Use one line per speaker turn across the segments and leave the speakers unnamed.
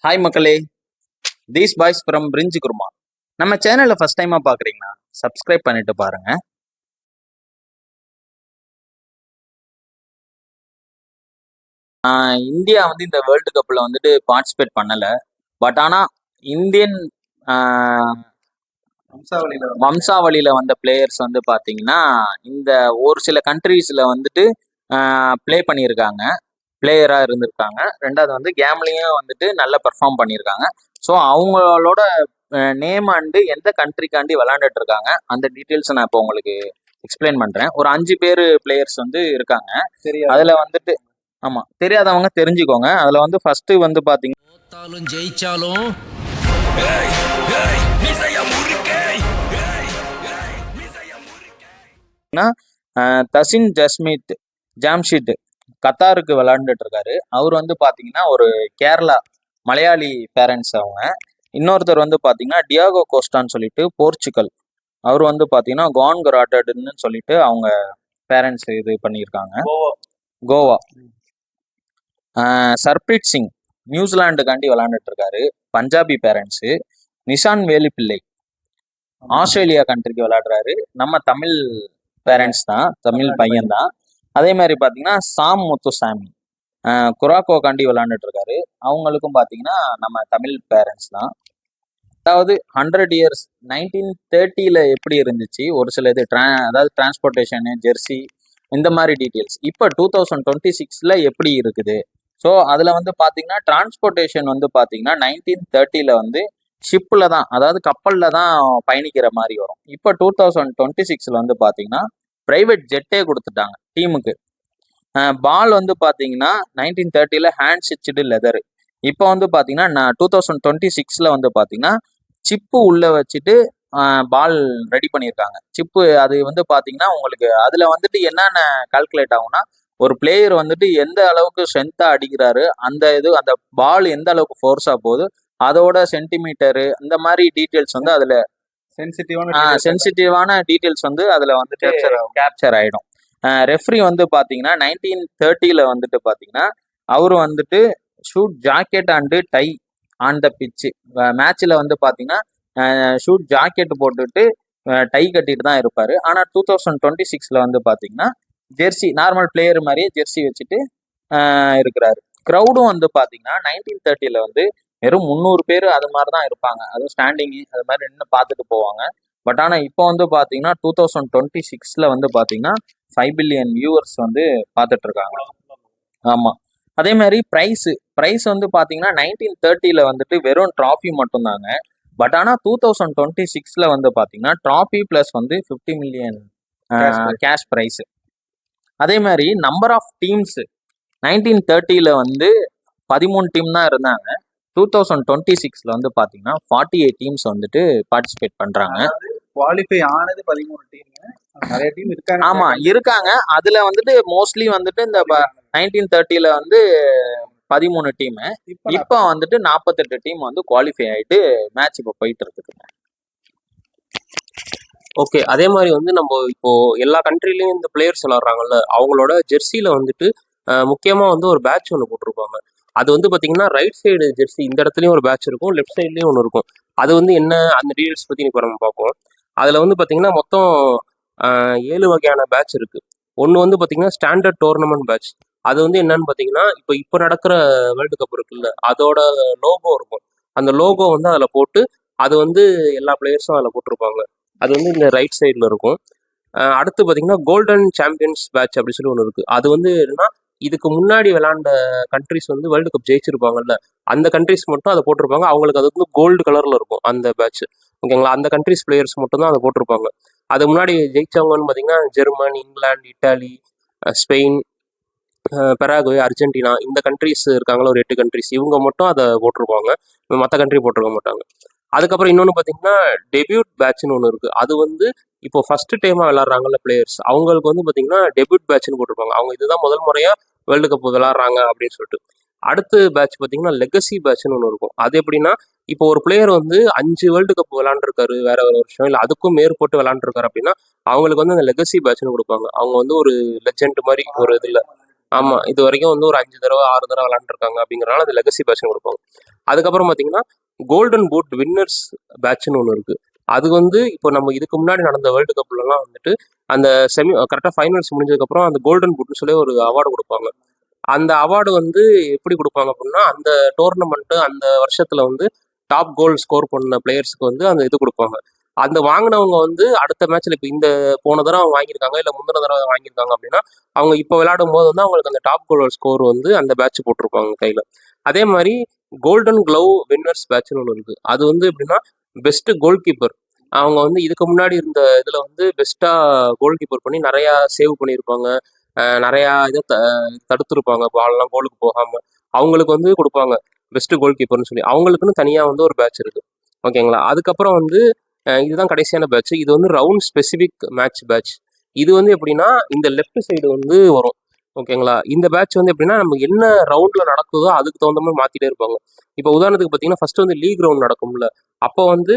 Hi மக்களே, these boys from பிரிஞ்ச் kurma. நம்ம சேனலை ஃபர்ஸ்ட் டைமாக பார்க்குறீங்கன்னா சப்ஸ்கிரைப் பண்ணிட்டு பாருங்க. இந்தியா வந்து இந்த வேர்ல்டு கப்பில் வந்துட்டு பார்ட்டிசிபேட் பண்ணலை. பட் ஆனால் இந்தியன் வம்சாவளியில் வந்த பிளேயர்ஸ் வந்து பார்த்தீங்கன்னா இந்த ஒரு சில கண்ட்ரீஸில் வந்துட்டு ப்ளே பண்ணியிருக்காங்க, பிளேயராக இருந்திருக்காங்க. ரெண்டாவது வந்து கேம்லையும் வந்துட்டு நல்லா பெர்ஃபார்ம் பண்ணியிருக்காங்க. ஸோ அவங்களோட நேம் அண்டு எந்த கண்ட்ரிக்காண்டி விளாண்டுட்டு இருக்காங்க அந்த டீட்டெயில்ஸ் நான் இப்போ உங்களுக்கு எக்ஸ்பிளைன் பண்ணுறேன். ஒரு 5 பேர் பிளேயர்ஸ் வந்து இருக்காங்க. அதில் வந்துட்டு ஆமாம், தெரியாதவங்க தெரிஞ்சுக்கோங்க. அதில் வந்து ஃபர்ஸ்ட் வந்து பார்த்தீங்கன்னா
ஜெயிச்சாலும்
தசின் ஜாம்ஷித் கத்தாருக்கு விளாண்டுட்டு இருக்காரு. அவர் வந்து பார்த்தீங்கன்னா ஒரு கேரளா மலையாளி பேரண்ட்ஸ் அவங்க. இன்னொருத்தர் வந்து பார்த்தீங்கன்னா டியாகோ கோஸ்டான்னு சொல்லிட்டு போர்ச்சுகல். அவர் வந்து பார்த்தீங்கன்னா கான் கராட்டட்னு சொல்லிட்டு அவங்க பேரண்ட்ஸ் இது பண்ணியிருக்காங்க, கோவா. சர்ப்ரீத் சிங் நியூசிலாண்டுக்காண்டி விளாண்டுட்டு இருக்காரு, பஞ்சாபி பேரண்ட்ஸு. நிஷான் வேலுப்பிள்ளை ஆஸ்திரேலியா கண்ட்ரிக்கு விளையாடுறாரு, நம்ம தமிழ் பேரண்ட்ஸ் தான், தமிழ் பையன் தான். அதே மாதிரி பார்த்தீங்கன்னா சாம் முத்துசாமி குராக்கோ காண்டி விளாண்டுட்டு இருக்காரு. அவங்களுக்கும் பார்த்தீங்கன்னா நம்ம தமிழ் பேரண்ட்ஸ் தான். அதாவது 100 இயர்ஸ் 1930 எப்படி இருந்துச்சு ஒரு சில இது அதாவது டிரான்ஸ்போர்ட்டேஷனு, ஜெர்சி, இந்த மாதிரி டீட்டெயில்ஸ் இப்போ 2026 எப்படி இருக்குது. ஸோ அதில் வந்து பார்த்தீங்கன்னா டிரான்ஸ்போர்ட்டேஷன் வந்து பார்த்தீங்கன்னா 1930 வந்து ஷிப்பில் தான், அதாவது கப்பலில் தான் பயணிக்கிற மாதிரி வரும். இப்போ 2026 வந்து பார்த்தீங்கன்னா ப்ரைவேட் ஜெட்டே கொடுத்துட்டாங்க டீமுக்கு. பால் வந்து பார்த்தீங்கன்னா 1930 ஹேண்ட் ஸ்டிச்சுடு லெதரு. இப்போ வந்து பார்த்தீங்கன்னா 2026 வந்து பார்த்தீங்கன்னா சிப்பு உள்ளே வச்சுட்டு பால் ரெடி பண்ணியிருக்காங்க. சிப்பு அது வந்து பார்த்தீங்கன்னா உங்களுக்கு அதில் வந்துட்டு என்னென்ன கால்குலேட் ஆகும்னா, ஒரு பிளேயர் வந்துட்டு எந்த அளவுக்கு ஸ்ட்ரென்த்தாக அடிக்கிறாரு, அந்த பால் எந்த அளவுக்கு ஃபோர்ஸாக போகுது, அதோட சென்டிமீட்டரு, இந்த மாதிரி டீட்டெயில்ஸ் வந்து அதில் சென்சிட்டிவான டீட்டெயில்ஸ் வந்து அதில் வந்துட்டு கேப்சர் ஆகிடும். ரெஃப்ரி வந்து பார்த்தீங்கன்னா 1930 வந்துட்டு பார்த்தீங்கன்னா அவரு வந்துட்டு shoot jacket and tie on the பிச்சு. மேட்ச்சில் வந்து பார்த்தீங்கன்னா ஷூட் ஜாக்கெட் போட்டுட்டு டை கட்டிட்டு தான் இருப்பார். ஆனால் 2026 வந்து பார்த்தீங்கன்னா ஜெர்சி, நார்மல் பிளேயர் மாதிரியே ஜெர்சி வச்சுட்டு இருக்கிறாரு. க்ரௌடும் வந்து பார்த்தீங்கன்னா 1930 வந்து வெறும் 300 பேர் அது மாதிரி தான் இருப்பாங்க, அதுவும் ஸ்டாண்டிங்கு அது மாதிரி நின்று பார்த்துட்டு போவாங்க. பட் ஆனால் இப்போ வந்து பார்த்தீங்கன்னா 2026 வந்து பார்த்தீங்கன்னா 5 பில்லியன் வியூவர்ஸ் வந்து பார்த்துட்டு இருக்காங்க. ஆமாம். அதே மாதிரி ப்ரைஸ் வந்து பார்த்தீங்கன்னா 1930 வந்துட்டு வெறும் ட்ராஃபி மட்டும்தாங்க. பட் ஆனால் 2026 வந்து பார்த்தீங்கன்னா ட்ராஃபி ப்ளஸ் வந்து 50 மில்லியன் கேஷ் ப்ரைஸு. அதே மாதிரி நம்பர் ஆஃப் டீம்ஸ் 1930 வந்து 13 டீம் தான் இருந்தாங்க. 2026 வந்து பார்த்தீங்கன்னா 48 டீம்ஸ் வந்துட்டு பார்ட்டிசிபேட் பண்ணுறாங்க.
குவாலிஃபை ஆனது 13 டீம், நிறைய டீம் இருக்காங்க.
ஆமா இருக்காங்க. அதுல வந்துட்டு மோஸ்ட்லி வந்துட்டு இந்த 1930 வந்து 13 டீம், இப்போ வந்துட்டு 48 டீம் வந்து குவாலிஃபை ஆயிட்டு மேட்ச் இப்போ போயிட்டு இருக்குங்க.
ஓகே. அதே மாதிரி வந்து நம்ம இப்போ எல்லா கண்ட்ரிலையும் இந்த பிளேயர்ஸ் விளாட்றாங்கல்ல, அவங்களோட ஜெர்சியில வந்துட்டு முக்கியமாக வந்து ஒரு பேட்ச் ஒன்று போட்டிருப்பாங்க. அது வந்து பார்த்தீங்கன்னா ரைட் சைடு ஜெர்சி இந்த இடத்துலையும் ஒரு பேட்ச் இருக்கும், லெஃப்ட் சைட்லேயும் ஒன்று இருக்கும். அது வந்து என்ன அந்த டீட்டெயில்ஸ் பற்றி இப்போ நம்ம பார்ப்போம். அதில் வந்து பார்த்தீங்கன்னா மொத்தம் 7 வகையான பேட்ச் இருக்குது. ஒன்று வந்து பார்த்தீங்கன்னா ஸ்டாண்டர்ட் டோர்னமெண்ட் பேட்ச். அது வந்து என்னன்னு பார்த்தீங்கன்னா இப்போ நடக்கிற வேர்ல்டு கப் இருக்குல்ல, அதோட லோகோ இருக்கும். அந்த லோகோ வந்து அதில் போட்டு அது வந்து எல்லா பிளேயர்ஸும் அதில் போட்டிருப்பாங்க. அது வந்து இந்த ரைட் சைடில் இருக்கும். அடுத்து பார்த்தீங்கன்னா கோல்டன் சாம்பியன்ஸ் பேட்ச் அப்படி சொல்லி ஒன்று இருக்குது. அது வந்து என்னன்னா இதுக்கு முன்னாடி விளாண்ட கண்ட்ரிஸ் வந்து வேர்ல்டு கப் ஜெயிச்சிருப்பாங்கல்ல, அந்த கண்ட்ரிஸ் மட்டும் அதை போட்டிருப்பாங்க. அவங்களுக்கு அது வந்து கோல்டு கலரில் இருக்கும் அந்த பேட்ச், ஓகேங்களா. அந்த கண்ட்ரிஸ் பிளேயர்ஸ் மட்டும் தான் அதை போட்டிருப்பாங்க. அது முன்னாடி ஜெயிச்சவங்கன்னு பார்த்தீங்கன்னா Germany, England, Italy, Spain, Paraguay, Argentina, இந்த கண்ட்ரிஸ் இருக்காங்களா ஒரு 8 கண்ட்ரிஸ், இவங்க மட்டும் அதை போட்டிருப்பாங்க, மற்ற கண்ட்ரி போட்டிருக்க மாட்டாங்க. அதுக்கப்புறம் இன்னொன்று பார்த்தீங்கன்னா டெபியூட் பேட்ச்னு ஒன்று இருக்குது. அது வந்து இப்போ ஃபர்ஸ்ட் டைமாக விளாட்றாங்கல்ல பிளேயர்ஸ், அவங்களுக்கு வந்து பார்த்தீங்கன்னா டெபியூட் பேட்ச்னு போட்டிருப்பாங்க. அவங்க இதுதான் முதல் முறையாக வேர்ல்டு கப் விளாட்றாங்க அப்படின்னு சொல்லிட்டு. அடுத்த பேட்ச் பார்த்தீங்கன்னா லெகசி பேட்ச்னு ஒன்று இருக்கும். அது எப்படின்னா இப்போ ஒரு பிளேயர் வந்து 5 வேர்ல்டு கப் விளாண்டுருக்காரு வேற ஒரு வருஷம், இல்லை அதுக்கும் மேற்பட்டு விளாண்டுருக்காரு அப்படின்னா அவங்களுக்கு வந்து அந்த லெகசி பேட்ச்னு கொடுப்பாங்க. அவங்க வந்து ஒரு லெஜெண்ட் மாதிரி ஒரு இதில் ஆமா, இது வரைக்கும் வந்து ஒரு 5 தடவை 6 தடவை விளையாண்டுருக்காங்க அப்படிங்கறனால அது லெகசி பேட்ச்னு கொடுப்பாங்க. அதுக்கப்புறம் பாத்தீங்கன்னா கோல்டன் பூட் வின்னர்ஸ் பேட்ச்னு ஒன்று இருக்கு. அது வந்து இப்போ நம்ம இதுக்கு முன்னாடி நடந்த வேர்ல்டு கப்லலாம் வந்துட்டு அந்த கரெக்டாக ஃபைனல்ஸ் முடிஞ்சதுக்கப்புறம் அந்த கோல்டன் பூட்னு சொல்லி ஒரு அவார்டு கொடுப்பாங்க. அந்த அவார்டு வந்து எப்படி கொடுப்பாங்க அப்படின்னா, அந்த டோர்னமெண்ட் அந்த வருஷத்துல வந்து டாப் கோல் ஸ்கோர் பண்ண பிளேயர்ஸ்க்கு வந்து அந்த இது கொடுப்பாங்க. அந்த வாங்கினவங்க வந்து அடுத்த மேட்ச்ல இப்போ இந்த போன தடவை அவங்க வாங்கியிருக்காங்க, இல்லை முந்தின தடவை வாங்கியிருக்காங்க அப்படின்னா, அவங்க இப்போ விளையாடும் போது வந்து அவங்களுக்கு அந்த டாப் கோல் ஸ்கோர் வந்து அந்த பேட்ச் போட்டிருப்பாங்க கையில. அதே மாதிரி கோல்டன் க்ளவ் வின்னர்ஸ் பேட்ச்னு ஒன்று இருக்கு. அது வந்து எப்படின்னா பெஸ்ட் கோல் கீப்பர். அவங்க வந்து இதுக்கு முன்னாடி இருந்த இதுல வந்து பெஸ்டா கோல் கீப்பர் பண்ணி நிறைய சேவ் பண்ணியிருப்பாங்க. நிறைய இதை தடுத்துருப்பாங்க, பால்லாம் கோலுக்கு போகாம. அவங்களுக்கு வந்து கொடுப்பாங்க பெஸ்ட் கோல் கீப்பர்னு சொல்லி. அவங்களுக்குன்னு தனியா வந்து ஒரு பேட்ச் இருக்கு. ஓகேங்களா. அதுக்கப்புறம் வந்து இதுதான் கடைசியான பேட்ச். இது வந்து ரவுண்ட் ஸ்பெசிபிக் மேட்ச் பேட்ச். இது வந்து எப்படின்னா இந்த லெஃப்ட் சைடு வந்து வரும். ஓகேங்களா. இந்த பேட்ச் வந்து எப்படின்னா நம்ம என்ன ரவுண்ட்ல நடக்குதோ அதுக்கு தகுந்த மாதிரி மாத்திட்டே இருப்பாங்க. இப்போ உதாரணத்துக்கு பார்த்தீங்கன்னா ஃபர்ஸ்ட் வந்து லீக் ரவுண்ட் நடக்கும்ல, அப்போ வந்து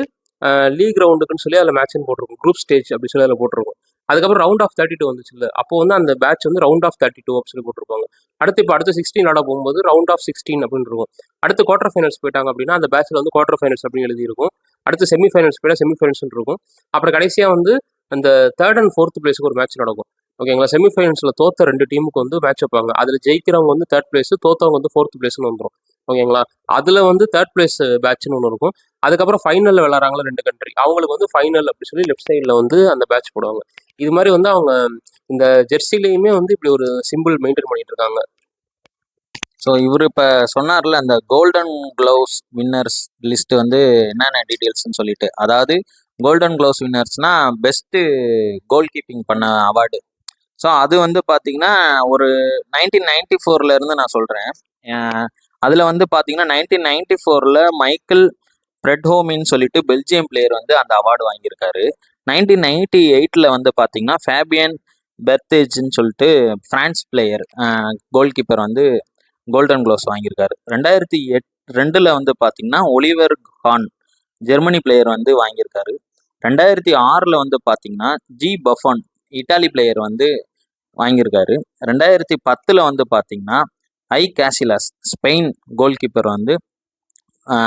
லீக் ரவுண்டுக்குன்னு சொல்லி அதில் மேட்ச்னு போட்டிருக்கும், குரூப் ஸ்டேஜ் அப்படி சொல்லி அதில் போட்டிருக்கும். அதுக்கப்புறம் ரவுண்ட் ஆஃப் 32 வந்துச்சு இல்லை, அப்போ வந்து அந்த பேட்ச் வந்து ரவுண்ட் ஆஃப் 32 அப்படின்னு சொல்லி போட்டிருப்பாங்க. அடுத்து 16 ஆட போகும்போது ரவுண்ட் ஆஃப் 16 அப்படின்னு இருக்கும். அடுத்து குவார்டர் ஃபைனல்ஸ் போயிட்டாங்க அப்படின்னா அந்த பேட்ச்ல வந்து குவார்டர் ஃபைனல்ஸ் அப்படின்னு எழுதியிருக்கும். அடுத்து செமிஃபைனல்ஸ் போயிட்டா செமிஃபைனல்ஸ் இருக்கும். அப்புறம் கடைசியாக வந்து அந்த தேர்ட் அண்ட் ஃபோர்த் பிளேஸுக்கு ஒரு மேட்ச் நடக்கும். ஓகேங்களா. செமிஃபைனல்ஸில் தோத்த 2 டீமுக்கு வந்து மேட்ச் வைப்பாங்க. அதில் ஜெயிக்கிறவங்க வந்து தேர்ட் பிளேஸ், தோத்தவங்க வந்து ஃபோர்த் பிளேஸ்னு வந்துடும். ஓகேங்களா. அதில் வந்து தேர்ட் பிளேஸ் பேட்ச்னு ஒன்று இருக்கும். அதுக்கப்புறம் ஃபைனலில் விளாட்றாங்களா 2 கண்ட்ரி, அவங்களுக்கு வந்து ஃபைனல் அப்படி சொல்லி லெஃப்ட் சைடில் வந்து அந்த பேட்ச் போடுவாங்க. இது மாதிரி வந்து அவங்க இந்த ஜெர்சிலையுமே வந்து இப்படி ஒரு சிம்பிள் மெயின்டைன் பண்ணிட்டு இருக்காங்க.
ஸோ இவர் இப்போ சொன்னார்ல அந்த கோல்டன் க்ளவுஸ் வின்னர்ஸ் லிஸ்ட் வந்து என்னென்ன டீட்டெயில்ஸ்னு சொல்லிட்டு, அதாவது கோல்டன் க்ளவுஸ் வின்னர்ஸ்னா பெஸ்ட்டு கோல் கீப்பிங் பண்ண அவார்டு. ஸோ அது வந்து பார்த்தீங்கன்னா ஒரு 1994 இருந்து நான் சொல்கிறேன். அதில் வந்து பார்த்தீங்கன்னா 1994 மைக்கேல் ஃப்ரெட்ஹோமின்னு சொல்லிட்டு பெல்ஜியம் பிளேயர் வந்து அந்த அவார்டு வாங்கியிருக்காரு. 1998 வந்து பார்த்தீங்கன்னா ஃபேபியன் பெர்த்தேஜ்னு சொல்லிட்டு ஃப்ரான்ஸ் பிளேயர் கோல் கீப்பர் வந்து கோல்டன் க்ளோவ்ஸ் வாங்கியிருக்காரு. 2002 வந்து பார்த்தீங்கன்னா ஒலிவர் கான் ஜெர்மனி பிளேயர் வந்து வாங்கியிருக்காரு. 2006 வந்து பார்த்தீங்கன்னா ஜி பஃபன் இட்டாலி பிளேயர் வந்து வாங்கியிருக்காரு. 2010 வந்து பார்த்தீங்கன்னா ஐ கேசிலாஸ் ஸ்பெயின் கோல் கீப்பர் வந்து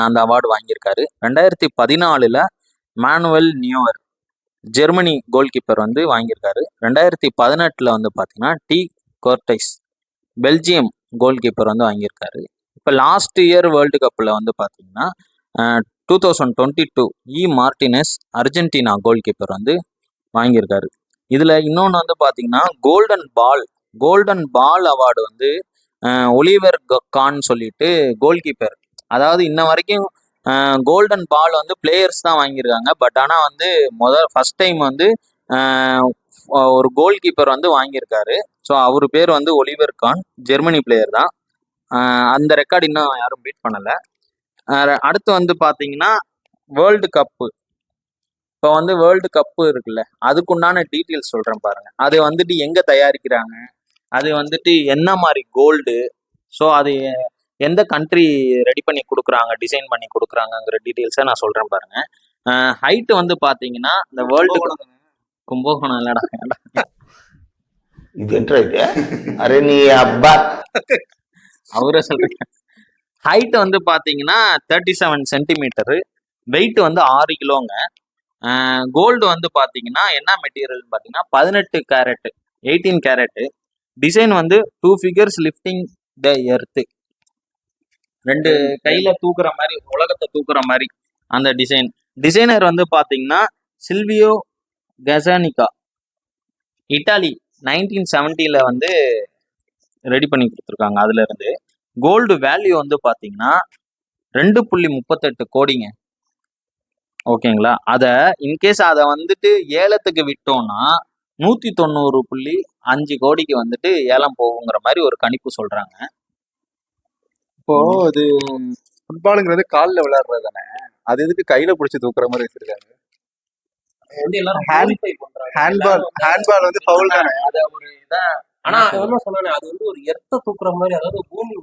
அந்த அவார்டு வாங்கியிருக்காரு. 2014 manual newer Germany goal keeper வந்து வாங்கியிருக்காரு. 2018 வந்து பார்த்தீங்கன்னா டி கோர்டைஸ் பெல்ஜியம் கோல் கீப்பர் வந்து வாங்கியிருக்காரு. இப்போ லாஸ்ட் இயர் வேர்ல்டு கப்பில் வந்து பார்த்தீங்கன்னா 2022 மார்டினஸ் அர்ஜென்டினா கோல் கீப்பர் வந்து வாங்கியிருக்காரு. இதில் இன்னொன்று வந்து பார்த்தீங்கன்னா கோல்டன் பால் அவார்டு வந்து ஒலிவர் கான் சொல்லிட்டு கோல் கீப்பர், அதாவது இன்ன வரைக்கும் கோல்டன் பால் வந்து பிளேயர்ஸ் தான் வாங்கியிருக்காங்க. பட் ஆனால் வந்து ஃபர்ஸ்ட் டைம் வந்து ஒரு கோல் கீப்பர் வந்து வாங்கியிருக்காரு. ஸோ அவர் பேர் வந்து ஒலிவர் கான், ஜெர்மனி பிளேயர் தான். அந்த ரெக்கார்டு இன்னும் யாரும் பீட் பண்ணலை. அடுத்து வந்து பார்த்தீங்கன்னா வேர்ல்டு கப்பு. இப்போ வந்து வேர்ல்டு கப்பு இருக்குல்ல, அதுக்குண்டான டீட்டெயில்ஸ் சொல்கிறேன் பாருங்க. அது வந்துட்டு எங்கே தயாரிக்கிறாங்க, அது வந்துட்டு என்ன மாதிரி கோல்டு, ஸோ அது எந்த கண்ட்ரி ரெடி பண்ணி கொடுக்குறாங்க, டிசைன் பண்ணி கொடுக்குறாங்கங்கிற டீட்டெயில்ஸை நான் சொல்கிறேன் பாருங்க. ஹைட்டு வந்து பார்த்தீங்கன்னா இந்த வேர்ல்டு கும்பகோணம் இல்லடா,
இது என்ன அரே நீ அப்பா
அவரே சொல்றேன். ஹைட் வந்து பார்த்தீங்கன்னா 37 சென்டிமீட்டரு, வெயிட் வந்து 6 கிலோங்க. கோல்டு வந்து பார்த்தீங்கன்னா என்ன மெட்டீரியல் பார்த்தீங்கன்னா 18 கேரட்டு 18 கேரட்டு. டிசைன் வந்து 2 ஃபிகர்ஸ் லிஃப்டிங் த எர்த்து, 2 கையில தூக்குற மாதிரி, உலகத்தை தூக்குற மாதிரி அந்த டிசைனர் வந்து பார்த்தீங்கன்னா சில்வியோ கசானிகா, இட்டாலி. 1970 வந்து ரெடி பண்ணி கொடுத்துருக்காங்க. அதுல இருந்து கோல்டு வேல்யூ வந்து பார்த்தீங்கன்னா 2.38 கோடிங்க. ஓகேங்களா. அதை இன்கேஸ் அதை வந்துட்டு ஏலத்துக்கு விட்டோம்னா 190.5 கோடிக்கு வந்துட்டு ஏலம் போகுங்கிற மாதிரி ஒரு கணிப்பு சொல்றாங்க.
இப்போ இது ஃபுட்பாலுங்கிறது காலில் விளையாடுறது தானே, அது எதுக்கு கையில பிடிச்சி தூக்குற மாதிரி வச்சிருக்காங்க? ஹேண்ட்பால் வந்து ஃபவுல் தானே.
ஆனா அது என்ன சொன்னானே, அது வந்து ஒரு எர்த்த தூக்குற மாதிரி, அதாவது பூமி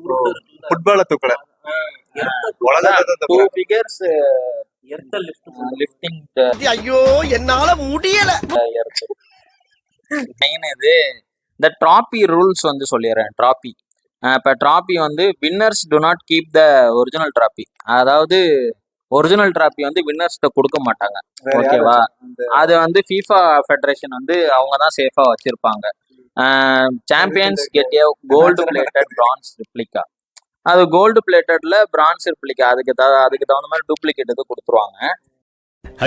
ஃபுட்பால தூக்கல,
ஐயோ என்னால முடியல.
மெயின் இது இந்த ட்ராபி ரூல்ஸ் வந்து சொல்லிடுறேன். ட்ராபி இப்போ ட்ராபி வந்து winners to not keep the original trophy. அதாவது ஒரிஜினல் ட்ராபி வந்து வின்னர்ஸ்கிட்ட கொடுக்க மாட்டாங்க.
வேற யார்
ஓகேவா?
வச்சா? அந்த
அது வந்து FIFA ஃபெடரேஷன் வந்து அவங்க தான் சேஃபாக வச்சிருப்பாங்க. Champions get a gold plated bronze replica. அது கோல்டு பிளேட்டட்ல பிரான்ஸ் ரிப்ளிகா. அதுக்கு தகுந்த மாதிரி டூப்ளிகேட் இது கொடுத்துருவாங்க.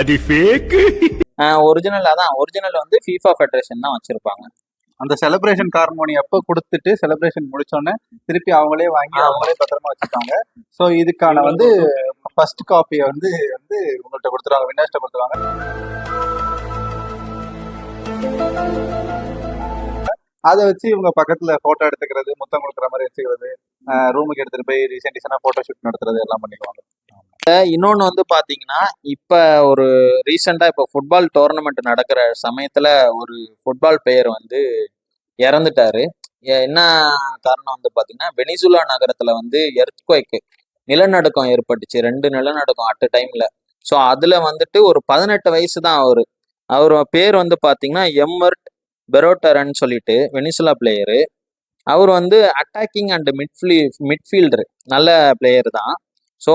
அது ஃபேக்.
ஒரிஜினல் அதான் ஒரிஜினல் வந்து FIFA ஃபெடரேஷன் தான் வச்சிருப்பாங்க.
அந்த செலிப்ரேஷன் ஹார்மோனி அப்போ கொடுத்துட்டு செலிப்ரேஷன் முடிச்சோடனே திருப்பி அவங்களே வாங்கி அவங்களே பத்திரமா வச்சுட்டாங்க. ஸோ இதுக்கான வந்து ஃபர்ஸ்ட் காப்பியை வந்து வந்து உங்கள்கிட்ட கொடுத்துருவாங்க, வின்னர்ஸ்ட்ட கொடுத்துருவாங்க. அதை வச்சு இவங்க பக்கத்துல போட்டோ எடுத்துக்கிறது, முத்தம் கொடுக்குற மாதிரி வச்சுக்கிறது, ரூமுக்கு எடுத்துட்டு போய் ரீசெண்டா போட்டோ ஷூட் நடத்துறது எல்லாம் பண்ணிக்குவாங்க.
இன்னொன்று வந்து பார்த்தீங்கன்னா இப்போ ஒரு ரீசெண்டாக இப்போ ஃபுட்பால் டோர்னமெண்ட் நடக்கிற சமயத்தில் ஒரு ஃபுட்பால் பிளேயர் வந்து இறந்துட்டாரு. என்ன காரணம் வந்து பார்த்தீங்கன்னா வெனிசுலா நகரத்தில் வந்து எர்த்குவைக்கு நிலநடுக்கம் ஏற்பட்டுச்சு. 2 நிலநடுக்கம் அட் டைமில். ஸோ அதில் வந்துட்டு ஒரு 18 வயசு தான் அவர் பேர் வந்து பார்த்தீங்கன்னா எம்மர்ட் பெரோட்டரன்னு சொல்லிட்டு வெனிசுலா பிளேயரு. அவர் வந்து அட்டாக்கிங் அண்ட் மிட்ஃபீல்டர் நல்ல பிளேயர் தான். ஸோ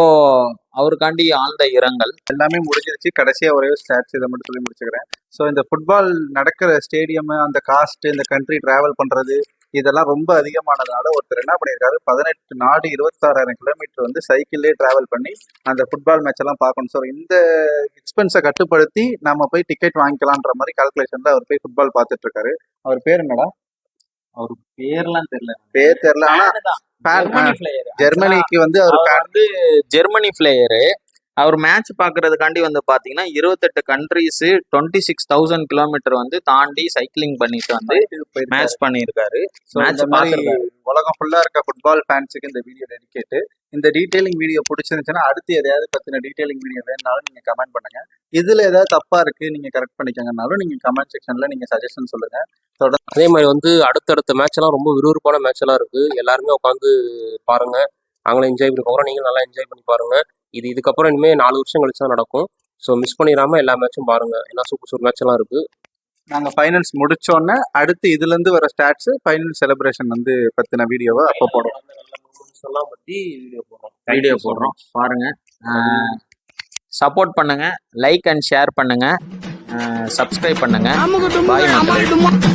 அவருக்காண்டி ஆழ்ந்த இரங்கல்.
எல்லாமே முடிஞ்சிருச்சு. கடைசியா ஒரே ஸ்டாட்ஸ் இதை மட்டும் சொல்லி முடிச்சுக்கிறேன். ஸோ இந்த ஃபுட்பால் நடக்கிற ஸ்டேடியம், அந்த காஸ்ட், இந்த கண்ட்ரி டிராவல் பண்றது இதெல்லாம் ரொம்ப அதிகமானதுனால ஒருத்தர் என்ன பண்ணியிருக்காரு, 18 நாடு 26,000 கிலோமீட்டர் வந்து சைக்கிள்லேயே டிராவல் பண்ணி அந்த ஃபுட்பால் மேட்ச் எல்லாம் பார்க்கணும். ஸோ இந்த எக்ஸ்பென்ஸை கட்டுப்படுத்தி நம்ம போய் டிக்கெட் வாங்கிக்கலான்ற மாதிரி கால்குலேஷன்ல அவர் போய் ஃபுட்பால் பார்த்துட்டு இருக்காரு. அவர் பேர் என்னடா?
அவர் பேர்லாம் தெரியல.
பேர் தெரியல. ஆனா
ஜெர்மனி பிளேயர்.
ஜெர்மனிக்கு வந்து அவர்
அவர் வந்து ஜெர்மனி பிளேயரு. அவர் மேட்ச் பார்க்கறதுக்காண்டி வந்து பார்த்தீங்கன்னா 28 கண்ட்ரிஸ் 26,000 கிலோமீட்டர் வந்து தாண்டி சைக்கிளிங் பண்ணிட்டு வந்து மேட்ச் பண்ணியிருக்காரு.
ஸோ இந்த மாதிரி உலகம் ஃபுல்லா இருக்க ஃபுட்பால் ஃபேன்ஸுக்கு இந்த வீடியோ டெடிகேட்டு. இந்த டீடைலிங் வீடியோ பிடிச்சிருந்துச்சுன்னா அடுத்து எதையாவது பத்தின டீடைலிங் வீடியோ வேணுனாலும் நீங்க கமெண்ட் பண்ணுங்க. இதுல ஏதாவது தப்பா இருக்கு நீங்க கரெக்ட் பண்ணிக்கங்கனாலும் நீங்க கமெண்ட் செக்ஷன்ல நீங்க சஜஷன் சொல்லுங்க.
அதே மாதிரி வந்து அடுத்தடுத்த மேட்ச் எல்லாம் ரொம்ப விறுவிறுப்பான மேட்ச் எல்லாம் இருக்கு. எல்லாருமே உட்காந்து பாருங்க. நாங்களும் என்ஜாய் பண்ணி போகிறோம், நீங்களும் நல்லா என்ஜாய் பண்ணி பாருங்க. இதுக்கப்புறம் இனிமேல் 4 வருஷம் கழிச்சு தான் நடக்கும். ஸோ மிஸ் பண்ணிடாம எல்லா மேட்சும் பாருங்க. ஏன்னா சூப்பர் மேட்ச் எல்லாம் இருக்கு.
நாங்க ஃபைனல்ஸ் முடிச்சோன்னே அடுத்து இதுல இருந்து வர ஸ்டாட்ஸ் ஃபைனல் செலிப்ரேஷன் வந்து பத்தின வீடியோவை அப்போ போடுவோம்.
எல்லாம் பத்தி
வீடியோ போடுறோம் பாருங்க. சப்போர்ட் பண்ணுங்க, லைக் அண்ட் ஷேர் பண்ணுங்க, சப்ஸ்கிரைப் பண்ணுங்க. பாய் மக்களே.